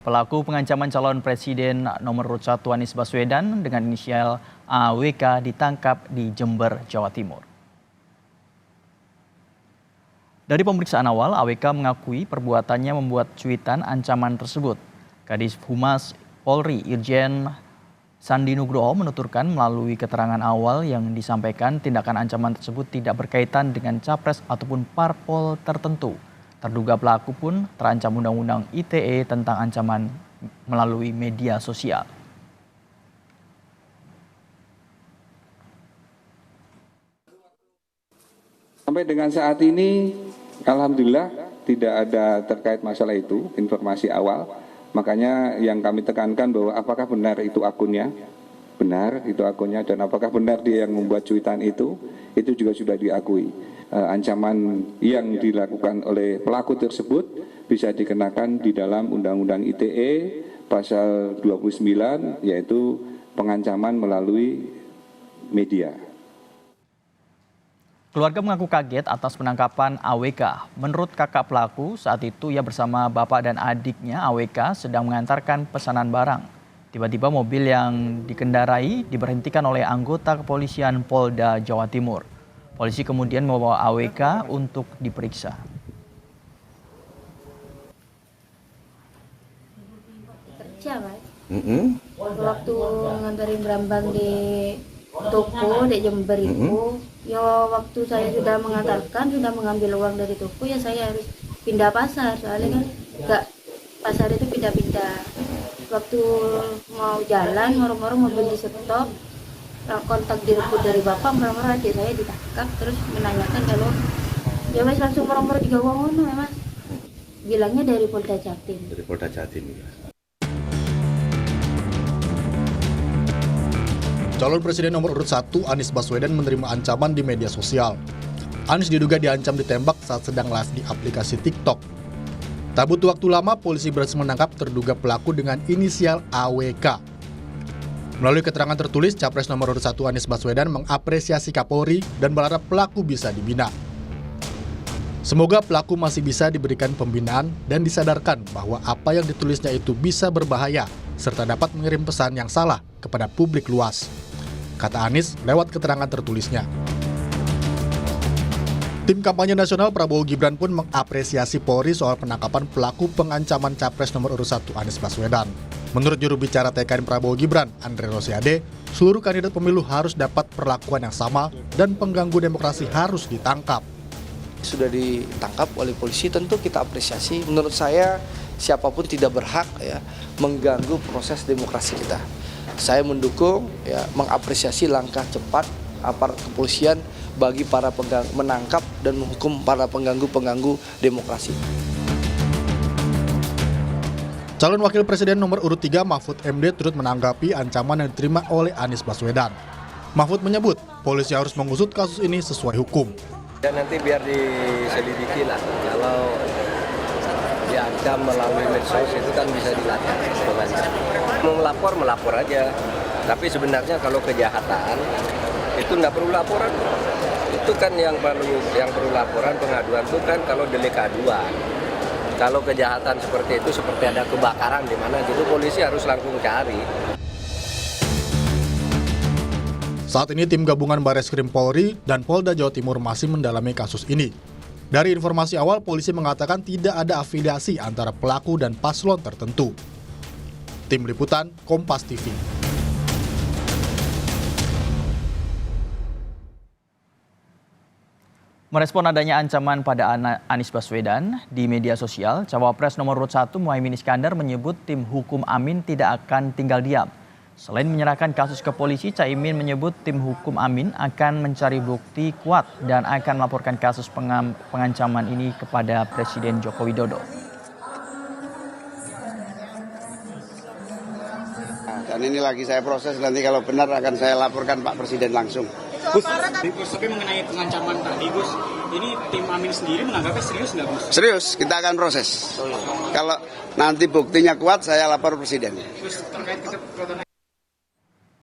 Pelaku pengancaman calon presiden nomor urut 1 Anies Baswedan dengan inisial AWK ditangkap di Jember, Jawa Timur. Dari pemeriksaan awal, AWK mengakui perbuatannya membuat cuitan ancaman tersebut. Kadis Humas Polri Irjen Sandi Nugroho menuturkan melalui keterangan awal yang disampaikan tindakan ancaman tersebut tidak berkaitan dengan capres ataupun parpol tertentu. Terduga pelaku pun terancam Undang-Undang ITE tentang ancaman melalui media sosial. Sampai dengan saat ini, alhamdulillah tidak ada terkait masalah itu, informasi awal. Makanya yang kami tekankan bahwa apakah benar itu akunnya, benar itu akunnya, dan apakah benar dia yang membuat cuitan itu juga sudah diakui. Ancaman yang dilakukan oleh pelaku tersebut bisa dikenakan di dalam Undang-Undang ITE pasal 29, yaitu pengancaman melalui media. Keluarga mengaku kaget atas penangkapan AWK. Menurut kakak pelaku, saat itu ia bersama bapak dan adiknya AWK sedang mengantarkan pesanan barang. Tiba-tiba mobil yang dikendarai diberhentikan oleh anggota kepolisian Polda Jawa Timur. Polisi kemudian membawa AWK untuk diperiksa. Kerja, Pak. Waktu nganterin Brambang di toko di Jember itu, ya waktu saya sudah mengantarkan, sudah mengambil uang dari toko, ya saya harus pindah pasar, soalnya kan enggak, pasar itu pindah-pindah. Waktu mau jalan, orang-orang mobil di stop, kontak direbut dari bapak, orang-orang adik saya ditangkap, terus menanyakan kalau ya mas langsung orang-orang digawa ngono ya mas, bilangnya dari Polda Jatim. Dari Polda Jatim ya. Calon Presiden nomor urut 1 Anies Baswedan menerima ancaman di media sosial. Anies diduga diancam ditembak saat sedang live di aplikasi TikTok. Tak butuh waktu lama, polisi berhasil menangkap terduga pelaku dengan inisial AWK. Melalui keterangan tertulis, Capres nomor urut 1 Anies Baswedan mengapresiasi Kapolri dan berharap pelaku bisa dibina. Semoga pelaku masih bisa diberikan pembinaan dan disadarkan bahwa apa yang ditulisnya itu bisa berbahaya serta dapat mengirim pesan yang salah kepada publik luas, kata Anies lewat keterangan tertulisnya. Tim kampanye nasional Prabowo Gibran pun mengapresiasi Polri soal penangkapan pelaku pengancaman Capres nomor urut 1 Anies Baswedan. Menurut juru bicara TKN Prabowo Gibran, Andre Rosiade, seluruh kandidat pemilu harus dapat perlakuan yang sama dan pengganggu demokrasi harus ditangkap. Sudah ditangkap oleh polisi, tentu kita apresiasi. Menurut saya siapapun tidak berhak ya mengganggu proses demokrasi kita. Saya mendukung ya, mengapresiasi langkah cepat aparat kepolisian bagi para menangkap dan menghukum para pengganggu demokrasi. Calon Wakil Presiden nomor urut 3 Mahfud MD turut menanggapi ancaman yang diterima oleh Anies Baswedan. Mahfud menyebut polisi harus mengusut kasus ini sesuai hukum. Dan nanti biar diselidiki lah, kalau diancam melalui medsos itu kan bisa dilacak. Mau melapor aja. Tapi sebenarnya kalau kejahatan itu nggak perlu laporan. Itu kan yang perlu laporan pengaduan itu kan kalau delik aduan. Kalau kejahatan seperti itu, seperti ada kebakaran di mana gitu, polisi harus langsung cari. Saat ini tim gabungan Bareskrim Polri dan Polda Jawa Timur masih mendalami kasus ini. Dari informasi awal, polisi mengatakan tidak ada afiliasi antara pelaku dan paslon tertentu. Tim Liputan, Kompas TV. Merespon adanya ancaman pada Anies Baswedan di media sosial, Cawapres nomor urut 1 Muhaimin Iskandar menyebut tim hukum Amin tidak akan tinggal diam. Selain menyerahkan kasus ke polisi, Caimin menyebut tim hukum Amin akan mencari bukti kuat dan akan melaporkan kasus pengancaman ini kepada Presiden Joko Widodo. Dan ini lagi saya proses, nanti kalau benar akan saya laporkan Pak Presiden langsung. Gus, tapi mengenai pengancaman tadi, Gus, ini tim Amin sendiri menganggapnya serius nggak, Gus? Serius, kita akan proses. Kalau nanti buktinya kuat, saya lapor Presiden. Gus, terkait kesemprotan